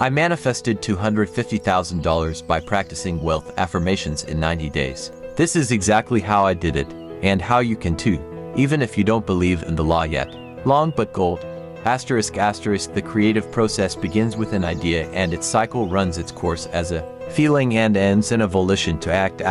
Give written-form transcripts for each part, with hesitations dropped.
I manifested $250,000 by practicing wealth affirmations in 90 days. This is exactly how I did it, and how you can too, even if you don't believe in the law yet. Long but gold. The creative process begins with an idea and its cycle runs its course as a feeling and ends in a volition to act.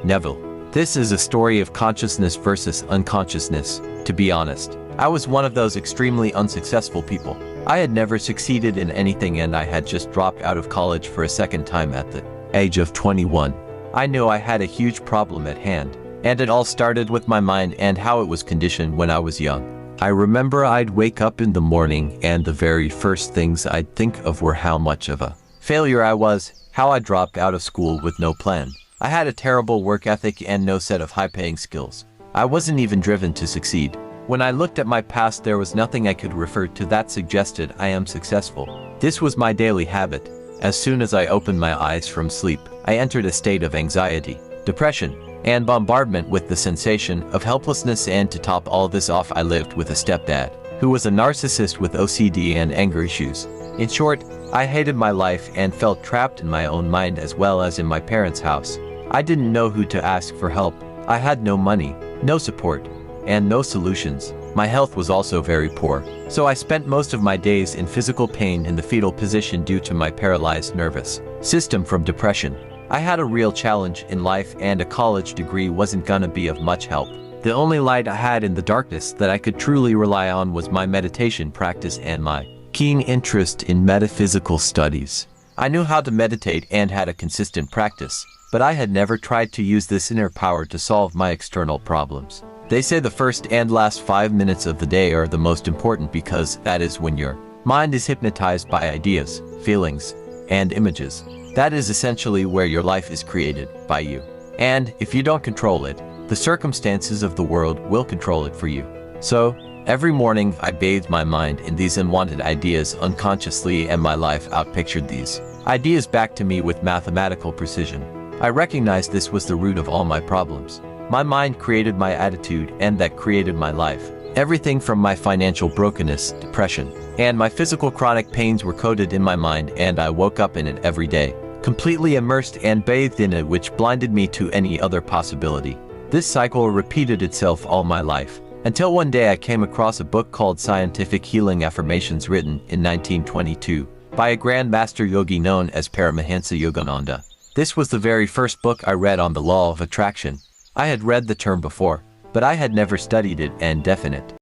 Neville. This is a story of consciousness versus unconsciousness. To be honest, I was one of those extremely unsuccessful people. I had never succeeded in anything and I had just dropped out of college for a second time at the age of 21. I knew I had a huge problem at hand, and it all started with my mind and how it was conditioned when I was young. I remember I'd wake up in the morning and the very first things I'd think of were how much of a failure I was, how I dropped out of school with no plan. I had a terrible work ethic and no set of high-paying skills. I wasn't even driven to succeed. When I looked at my past, there was nothing I could refer to that suggested I am successful. This was my daily habit. As soon as I opened my eyes from sleep, I entered a state of anxiety, depression, and bombardment with the sensation of helplessness, and to top all this off, I lived with a stepdad who was a narcissist with OCD and anger issues. In short, I hated my life and felt trapped in my own mind as well as in my parents' house. I didn't know who to ask for help. I had no money, no support, and no solutions. My health was also very poor, so I spent most of my days in physical pain in the fetal position due to my paralyzed nervous system from depression. I had a real challenge in life and a college degree wasn't gonna be of much help. The only light I had in the darkness that I could truly rely on was my meditation practice and my keen interest in metaphysical studies. I knew how to meditate and had a consistent practice, but I had never tried to use this inner power to solve my external problems. They say the first and last 5 minutes of the day are the most important because that is when your mind is hypnotized by ideas, feelings, and images. That is essentially where your life is created, by you. And if you don't control it, the circumstances of the world will control it for you. So, every morning I bathed my mind in these unwanted ideas unconsciously, and my life outpictured these ideas back to me with mathematical precision. I recognized this was the root of all my problems. My mind created my attitude, and that created my life. Everything from my financial brokenness, depression, and my physical chronic pains were coded in my mind, and I woke up in it every day, completely immersed and bathed in it, which blinded me to any other possibility. This cycle repeated itself all my life, until one day I came across a book called Scientific Healing Affirmations, written in 1922 by a Grand Master Yogi known as Paramahansa Yogananda. This was the very first book I read on the law of attraction. I had read the term before, but I had never studied it in depth.